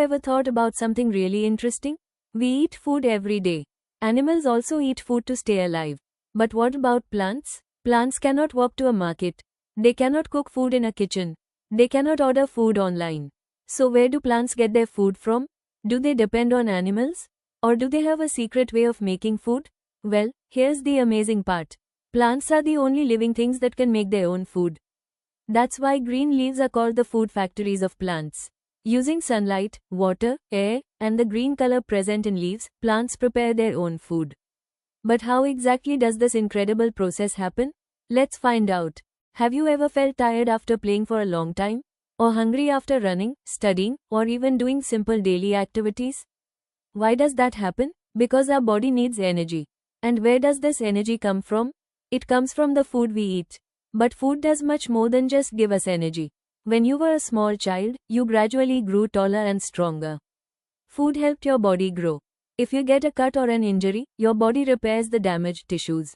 Ever thought about something really interesting? We eat food every day. Animals also eat food to stay alive. But what about plants? Plants cannot walk to a market. They cannot cook food in a kitchen. They cannot order food online. So where do plants get their food from? Do they depend on animals? Or do they have a secret way of making food? Well, here's the amazing part. Plants are the only living things that can make their own food. That's why green leaves are called the food factories of plants. Using sunlight, water, air, and the green color present in leaves, plants prepare their own food. But how exactly does this incredible process happen? Let's find out. Have you ever felt tired after playing for a long time? Or hungry after running, studying, or even doing simple daily activities? Why does that happen? Because our body needs energy. And where does this energy come from? It comes from the food we eat. But food does much more than just give us energy. When you were a small child, you gradually grew taller and stronger. Food helped your body grow. If you get a cut or an injury, your body repairs the damaged tissues.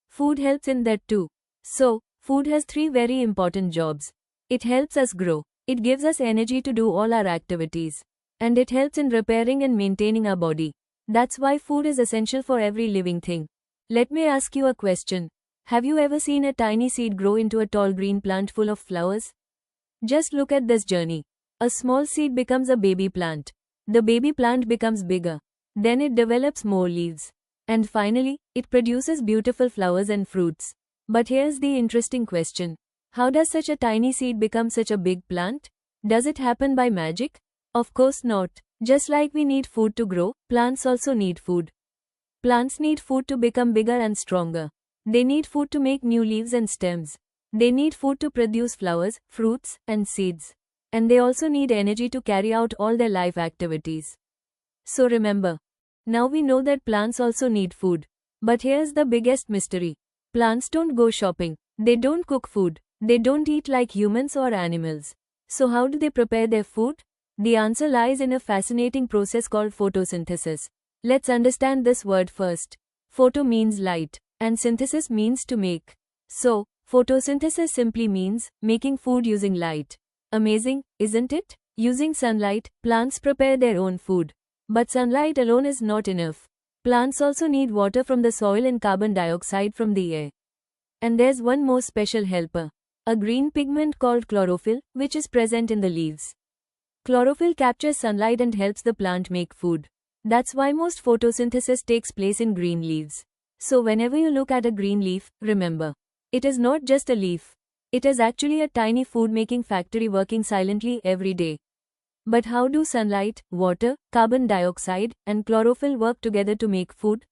Food helps in that too. So, food has three very important jobs. It helps us grow. It gives us energy to do all our activities. And it helps in repairing and maintaining our body. That's why food is essential for every living thing. Let me ask you a question. Have you ever seen a tiny seed grow into a tall green plant full of flowers? Just look at this journey. A small seed becomes a baby plant. The baby plant becomes bigger. Then it develops more leaves. And finally, it produces beautiful flowers and fruits. But here's the interesting question. How does such a tiny seed become such a big plant? Does it happen by magic? Of course not. Just like we need food to grow, plants also need food. Plants need food to become bigger and stronger. They need food to make new leaves and stems. They need food to produce flowers, fruits, and seeds. And they also need energy to carry out all their life activities. So remember, now we know that plants also need food. But here's the biggest mystery. Plants don't go shopping. They don't cook food. They don't eat like humans or animals. So how do they prepare their food? The answer lies in a fascinating process called photosynthesis. Let's understand this word first. Photo means light, and synthesis means to make. So, photosynthesis simply means making food using light. Amazing, isn't it? Using sunlight, plants prepare their own food. But sunlight alone is not enough. Plants also need water from the soil and carbon dioxide from the air. And there's one more special helper. A green pigment called chlorophyll, which is present in the leaves. Chlorophyll captures sunlight and helps the plant make food. That's why most photosynthesis takes place in green leaves. So whenever you look at a green leaf, remember, it is not just a leaf. It is actually a tiny food-making factory working silently every day. But how do sunlight, water, carbon dioxide, and chlorophyll work together to make food?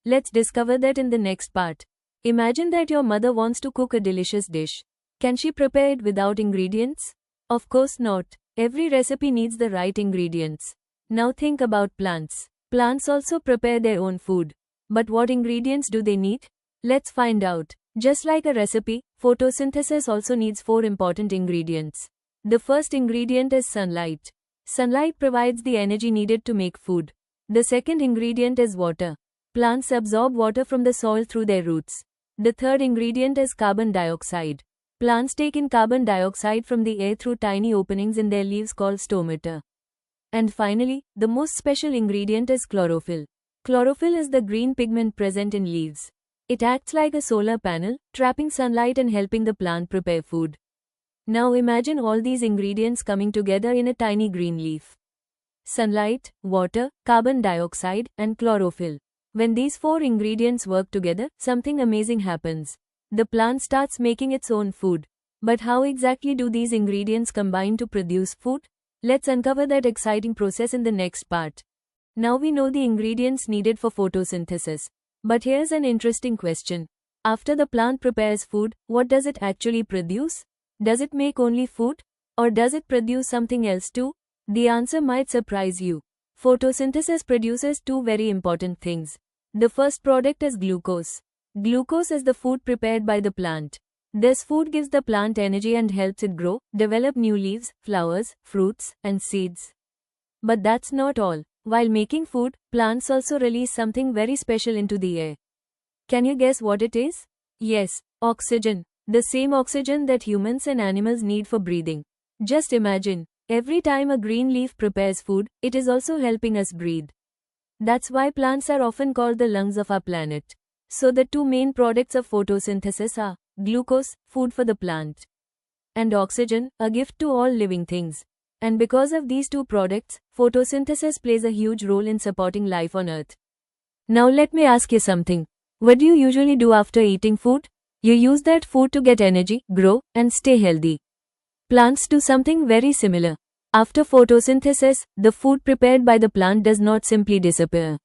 Let's discover that in the next part. Imagine that your mother wants to cook a delicious dish. Can she prepare it without ingredients? Of course not. Every recipe needs the right ingredients. Now think about plants. Plants also prepare their own food. But what ingredients do they need? Let's find out. Just like a recipe, photosynthesis also needs 4 important ingredients. The first ingredient is sunlight. Sunlight provides the energy needed to make food. The second ingredient is water. Plants absorb water from the soil through their roots. The third ingredient is carbon dioxide. Plants take in carbon dioxide from the air through tiny openings in their leaves called stomata. And finally, the most special ingredient is chlorophyll. Chlorophyll is the green pigment present in leaves. It acts like a solar panel, trapping sunlight and helping the plant prepare food. Now imagine all these ingredients coming together in a tiny green leaf. Sunlight, water, carbon dioxide, and chlorophyll. When these 4 ingredients work together, something amazing happens. The plant starts making its own food. But how exactly do these ingredients combine to produce food? Let's uncover that exciting process in the next part. Now we know the ingredients needed for photosynthesis. But here's an interesting question. After the plant prepares food, what does it actually produce? Does it make only food? Or does it produce something else too? The answer might surprise you. Photosynthesis produces 2 very important things. The first product is glucose. Glucose is the food prepared by the plant. This food gives the plant energy and helps it grow, develop new leaves, flowers, fruits, and seeds. But that's not all. While making food, plants also release something very special into the air. Can you guess what it is? Yes, oxygen. The same oxygen that humans and animals need for breathing. Just imagine, Every time a green leaf prepares food, it is also helping us breathe. That's why plants are often called the lungs of our planet. So the two main products of photosynthesis are glucose, food for the plant, and oxygen, a gift to all living things. And because of these two products, photosynthesis plays a huge role in supporting life on Earth. Now let me ask you something. What do you usually do after eating food? You use that food to get energy, grow, and stay healthy. Plants do something very similar. After photosynthesis, the food prepared by the plant does not simply disappear.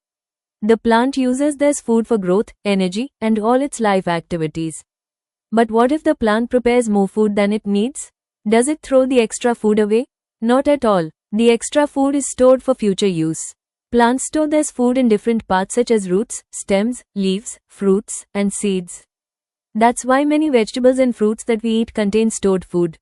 The plant uses this food for growth, energy, and all its life activities. But what if the plant prepares more food than it needs? Does it throw the extra food away? Not at all. The extra food is stored for future use. Plants store this food in different parts such as roots, stems, leaves, fruits, and seeds. That's why many vegetables and fruits that we eat contain stored food.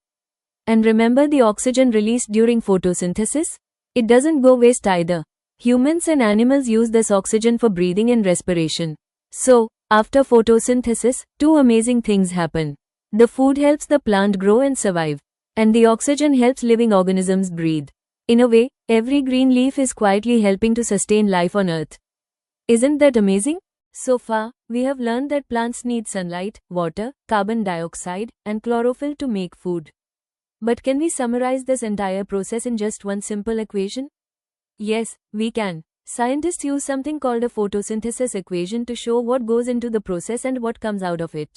And remember the oxygen released during photosynthesis? It doesn't go waste either. Humans and animals use this oxygen for breathing and respiration. So, after photosynthesis, two amazing things happen. The food helps the plant grow and survive, and the oxygen helps living organisms breathe. In a way, every green leaf is quietly helping to sustain life on Earth. Isn't that amazing? So far, we have learned that plants need sunlight, water, carbon dioxide, and chlorophyll to make food. But can we summarize this entire process in just one simple equation? Yes, we can. Scientists use something called a photosynthesis equation to show what goes into the process and what comes out of it.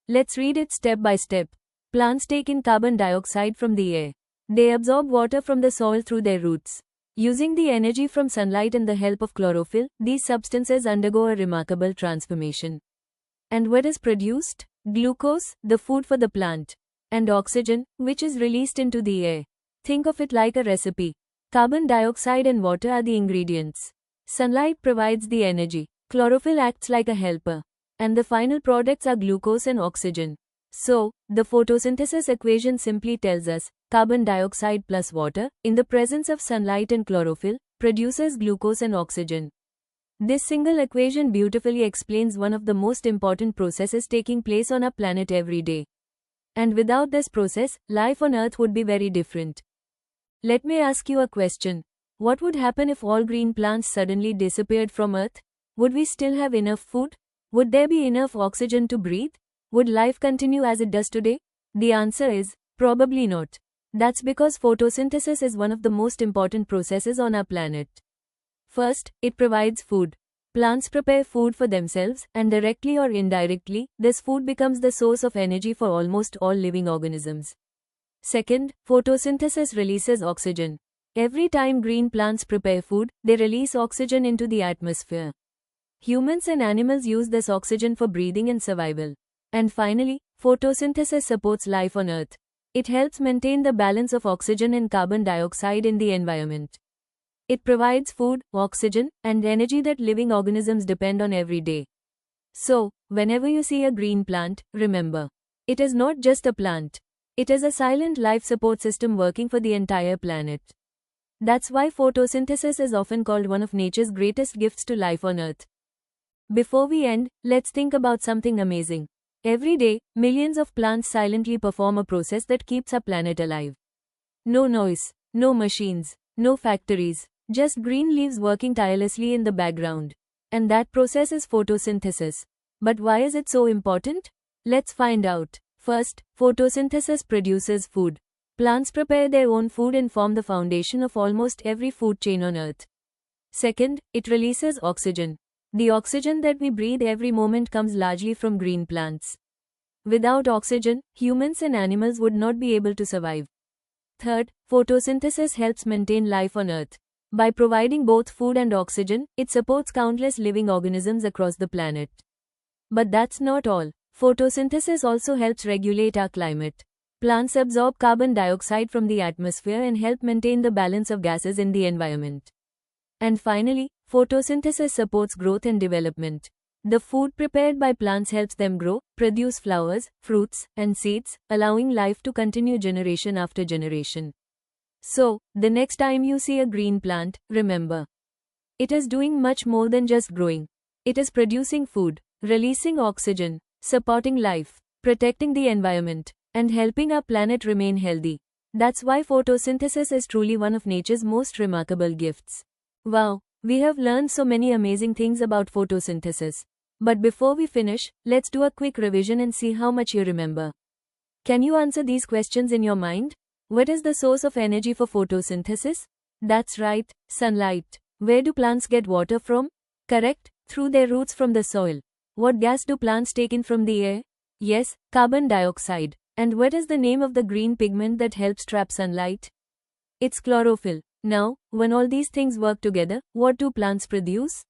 Let's read it step by step. Plants take in carbon dioxide from the air. They absorb water from the soil through their roots. Using the energy from sunlight and the help of chlorophyll, these substances undergo a remarkable transformation. And what is produced? Glucose, the food for the plant, and oxygen, which is released into the air. Think of it like a recipe. Carbon dioxide and water are the ingredients. Sunlight provides the energy. Chlorophyll acts like a helper. And the final products are glucose and oxygen. So, the photosynthesis equation simply tells us, carbon dioxide plus water, in the presence of sunlight and chlorophyll, produces glucose and oxygen. This single equation beautifully explains one of the most important processes taking place on our planet every day. And without this process, life on Earth would be very different. Let me ask you a question. What would happen if all green plants suddenly disappeared from Earth? Would we still have enough food? Would there be enough oxygen to breathe? Would life continue as it does today? The answer is, probably not. That's because photosynthesis is one of the most important processes on our planet. First, it provides food. Plants prepare food for themselves, and directly or indirectly, this food becomes the source of energy for almost all living organisms. Second, photosynthesis releases oxygen. Every time green plants prepare food, they release oxygen into the atmosphere. Humans and animals use this oxygen for breathing and survival. And finally, photosynthesis supports life on Earth. It helps maintain the balance of oxygen and carbon dioxide in the environment. It provides food, oxygen, and energy that living organisms depend on every day. So, whenever you see a green plant, remember, it is not just a plant. It is a silent life support system working for the entire planet. That's why photosynthesis is often called one of nature's greatest gifts to life on Earth. Before we end, let's think about something amazing. Every day, millions of plants silently perform a process that keeps our planet alive. No noise, no machines, no factories, just green leaves working tirelessly in the background. And that process is photosynthesis. But why is it so important? Let's find out. First, photosynthesis produces food. Plants prepare their own food and form the foundation of almost every food chain on Earth. Second, it releases oxygen. The oxygen that we breathe every moment comes largely from green plants. Without oxygen, humans and animals would not be able to survive. Third, photosynthesis helps maintain life on Earth. By providing both food and oxygen, it supports countless living organisms across the planet. But that's not all. Photosynthesis also helps regulate our climate. Plants absorb carbon dioxide from the atmosphere and help maintain the balance of gases in the environment. And finally, photosynthesis supports growth and development. The food prepared by plants helps them grow, produce flowers, fruits, and seeds, allowing life to continue generation after generation. So, the next time you see a green plant, remember, it is doing much more than just growing. It is producing food, releasing oxygen, supporting life, protecting the environment, and helping our planet remain healthy. That's why photosynthesis is truly one of nature's most remarkable gifts. Wow, we have learned so many amazing things about photosynthesis. But before we finish, let's do a quick revision and see how much you remember. Can you answer these questions in your mind? What is the source of energy for photosynthesis? That's right, sunlight. Where do plants get water from? Correct, through their roots from the soil. What gas do plants take in from the air? Yes, carbon dioxide. And what is the name of the green pigment that helps trap sunlight? It's chlorophyll. Now, when all these things work together, what do plants produce?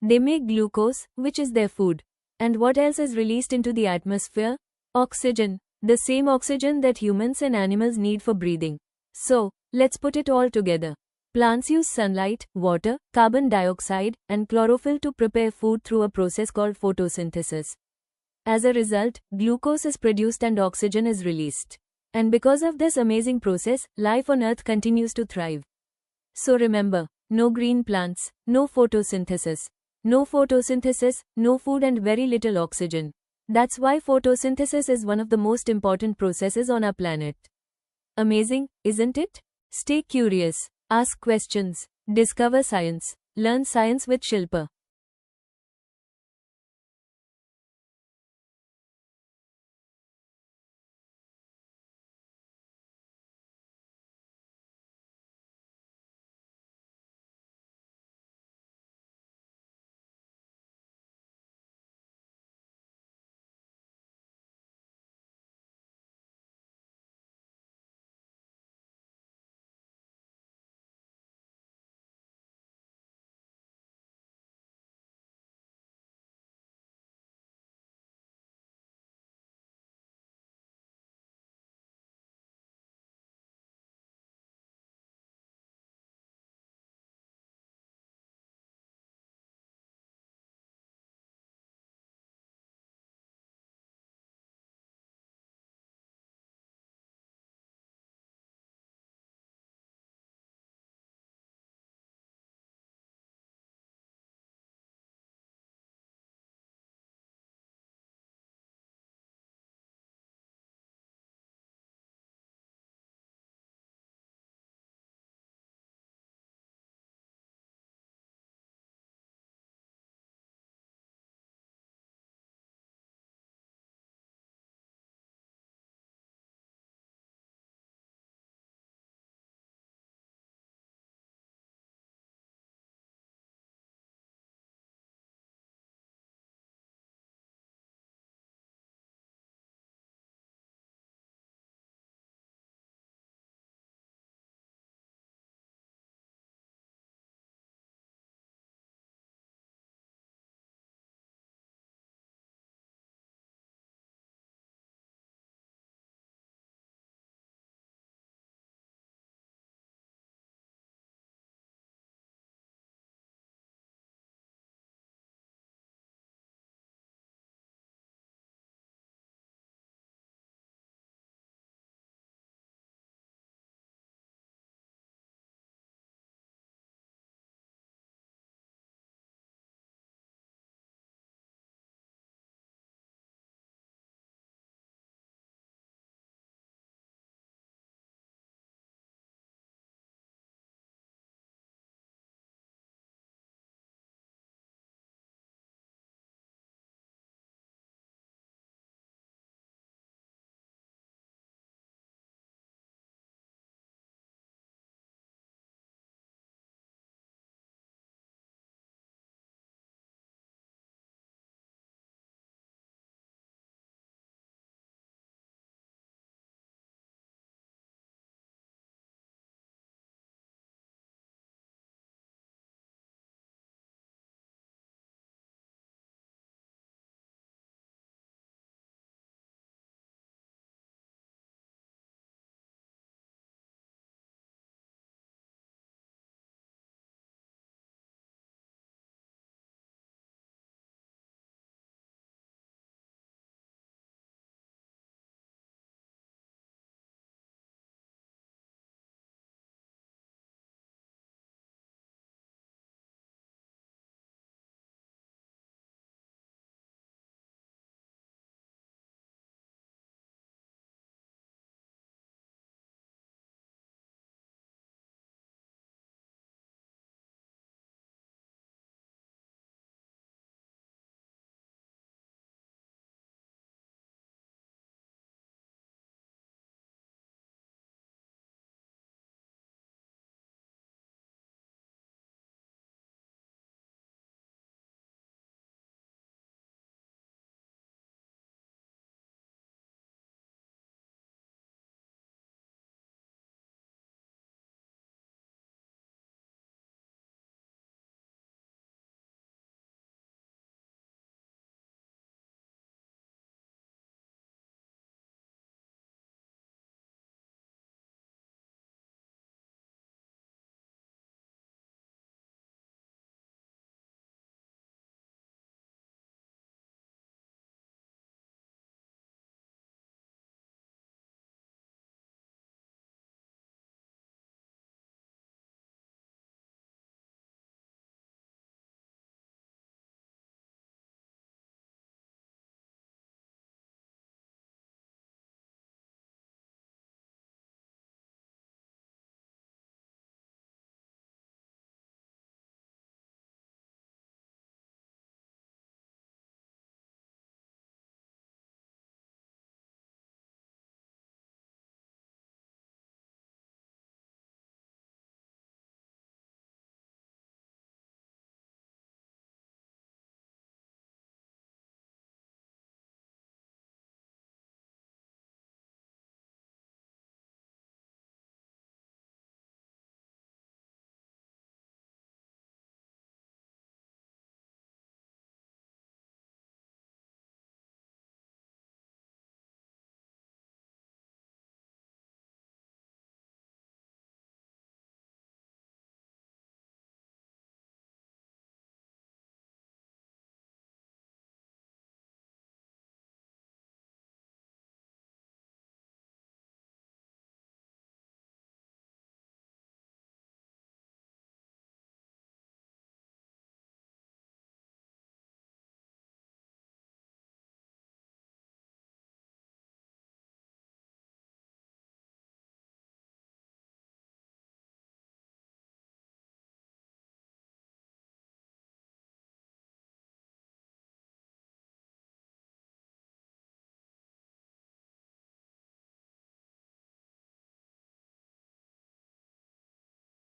They make glucose, which is their food. And what else is released into the atmosphere? Oxygen. The same oxygen that humans and animals need for breathing. So, let's put it all together. Plants use sunlight, water, carbon dioxide, and chlorophyll to prepare food through a process called photosynthesis. As a result, glucose is produced and oxygen is released. And because of this amazing process, life on Earth continues to thrive. So remember, no green plants, no photosynthesis. No photosynthesis, no food and very little oxygen. That's why photosynthesis is one of the most important processes on our planet. Amazing, isn't it? Stay curious, ask questions, discover science, learn science with Shilpa.